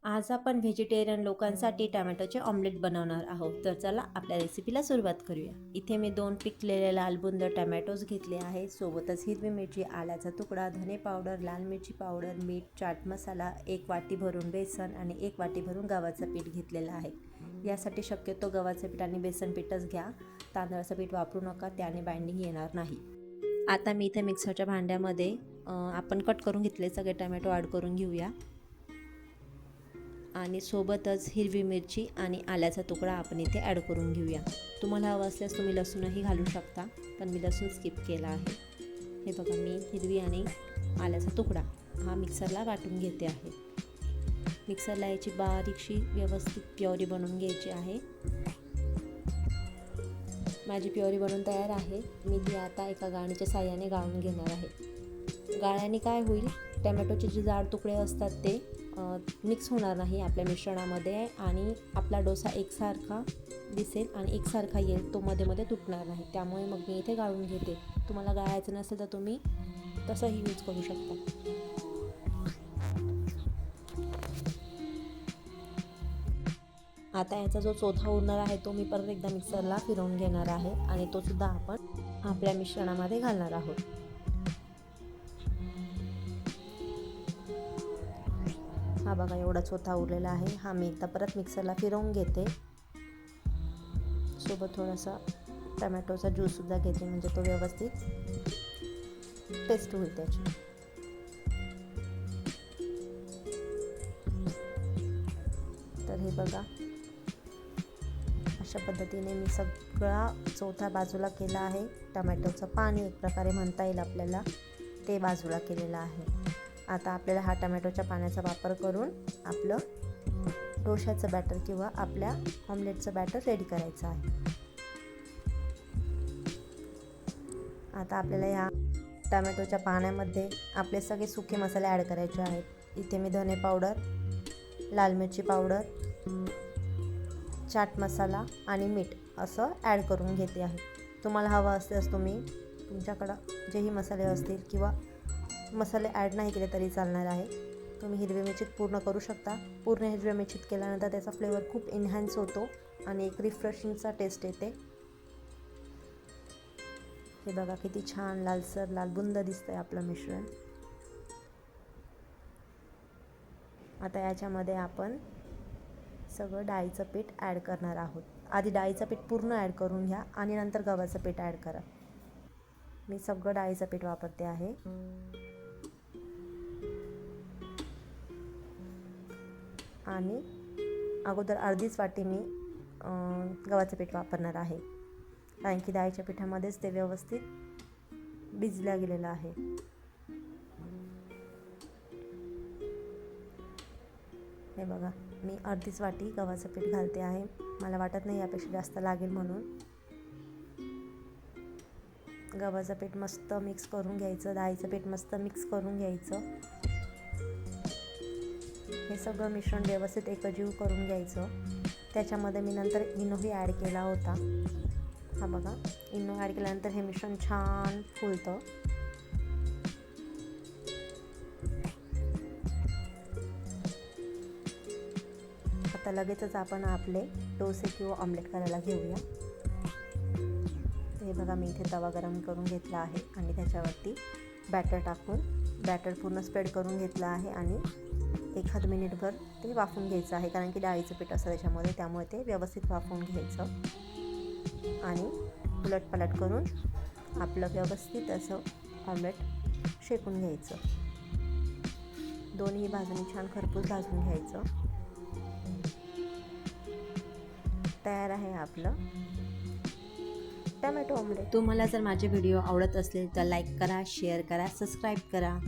आज आपण व्हेजिटेरियन लोकांसाठी टमॅटोचे ऑमलेट बनवणार आहोत. तर चला आपल्या रेसिपीला सुरुवात करूया. इथे मी 2 पिकलेले लालबुंद टमॅटोज घेतले आहे. सोबतच हिरवी मिरची, आल्याचा तुकडा, धने पावडर, लाल मिरची पावडर, मीठ, चाट मसाला, 1 वाटी भरून बेसन आणि 1 वाटी भरून गव्हाचं पीठ घेतलेलं आहे. यासाठी शक्यतो गव्हाचं पीठ आणि बेसन पीठच घ्या. तांदळाचं पीठ वापरू नका, त्याने बाइंडिंग येणार नाही. आता मी इथे मिक्सरच्या भांड्यामध्ये आपण कट करून घेतले सगळे टमॅटो ॲड करून घेऊया. आणि सोबतच हिरवी मिरची आणि आल्याचा तुकडा आपण इथे ॲड करून घेऊया. तुम्हाला हवं असल्यास तुम्ही लसूणही घालू शकता, पण मी लसूण स्किप केला आहे. हे बघा, मी हिरवी आणि आल्याचा तुकडा हा मिक्सरला वाटून घेते आहे. मिक्सरला याची बारीकशी व्यवस्थित प्युरी बनवून घ्यायची आहे. माझी प्युरी बनवून तयार आहे. मी ती आता एका गाळणीच्या साहाय्याने गाळून घेणार आहे. गाळ्याने काय होईल, टमॅटोचे जे जाड तुकडे असतात ते मिक्स होणार नाही आपल्या मिश्रणामध्ये आणि आपला डोसा एकसारखा दिसेल आणि एकसारखा येईल, तो मध्ये मध्ये तुटणार नाही. त्यामुळे मग मी इथे गाळून घेते. तुम्हाला गाळायचं नसेल तर तुम्ही तसंही यूज करू शकता. आता याचा जो चौथा उरणार आहे तो मी परत एकदा मिक्सरला फिरवून घेणार आहे आणि तो सुद्धा आपण आपल्या मिश्रणामध्ये घालणार आहोत. हा बघा, एवढा चौथा उरलेला आहे. हा मी एकदा परत मिक्सरला फिरवून घेते. सोबत थोडासा टमॅटोचा ज्यूससुद्धा घेते, म्हणजे तो व्यवस्थित पेस्ट होईल त्याची. तर हे बघा, अशा पद्धतीने मी सगळा चौथा बाजूला केला आहे. टमॅटोचं पाणी एक प्रकारे म्हणता येईल आपल्याला, ते बाजूला केलेलं आहे. आता आपल्याला हा टमॅटोच्या पाण्याचा वापर करून आपलं डोशाचं बॅटर किंवा आपल्या ऑमलेटचं बॅटर रेडी करायचं आहे. आता आपल्याला या टमॅटोच्या पाण्यामध्ये आपले सगळे सुके मसाले ॲड करायचे आहेत. इथे मी धने पावडर, लाल मिरची पावडर, चाट मसाला आणि मीठ असं ॲड करून घेते आहे. तुम्हाला हवं असल्यास तुम्ही तुमच्याकडं जेही मसाले असतील किंवा मसाले ॲड नाही केले तरी चालणार आहे. तुम्ही हिरवी मिरचीत पूर्ण करू शकता. पूर्ण हिरव्या मिरचीत केल्यानंतर त्याचा फ्लेवर खूप एन्हान्स होतो आणि एक रिफ्रेशिंगचा टेस्ट येते. हे बघा, किती छान लालसर लालबुंद दिसतंय आपलं मिश्रण. आता याच्यामध्ये आपण सगळं डाळीचं पीठ ॲड करणार आहोत. आधी डाळीचं पीठ पूर्ण ॲड करून घ्या आणि नंतर गव्हाचं पीठ ॲड करा. मी सगळं डाळीचं पीठ वापरते आहे. आणि अगोदर अर्धीच वाटी मी गव्हाचं पीठ वापरणार आहे, कारण की डाळीच्या पिठामध्येच ते व्यवस्थित भिजलं गेलेलं आहे. हे बघा, मी अर्धीच वाटी गव्हाचं पीठ घालते आहे. मला वाटत नाही यापेक्षा जास्त लागेल म्हणून. गव्हाचं पीठ मस्त मिक्स करून घ्यायचं, डाळीचं पीठ मस्त मिक्स करून घ्यायचं. हे सगळं मिश्रण व्यवस्थित एकजीव करून घ्यायचं. त्याच्यामध्ये मी नंतर इनोही ॲड केला होता. हा बघा, इनो ॲड केल्यानंतर हे मिश्रण छान फुलतं. आता लगेचच आपण आपले डोसे किंवा ऑमलेट करायला घेऊया. हे बघा, मी इथे तवा गरम करून घेतला आहे आणि त्याच्यावरती बॅटर टाकून बॅटर पूर्ण स्प्रेड करून घेतलं आहे आणि 1 मिनिटभर ते वाफवून घ्यायचं आहे, कारण की डाळीचं पीठ असतं त्याच्यामध्ये, त्यामुळे ते व्यवस्थित वाफवून घ्यायचं. आणि उलटपलट करून आपलं व्यवस्थित असं ऑमलेट शेकून घ्यायचं. दोन्ही बाजूनी छान खरपूस भाजून घ्यायचं. तयार आहे आपलं टमॅटो ऑमलेट. तुम्हाला जर माझे व्हिडिओ आवडत असले तर लाईक करा, शेअर करा, सबस्क्राईब करा.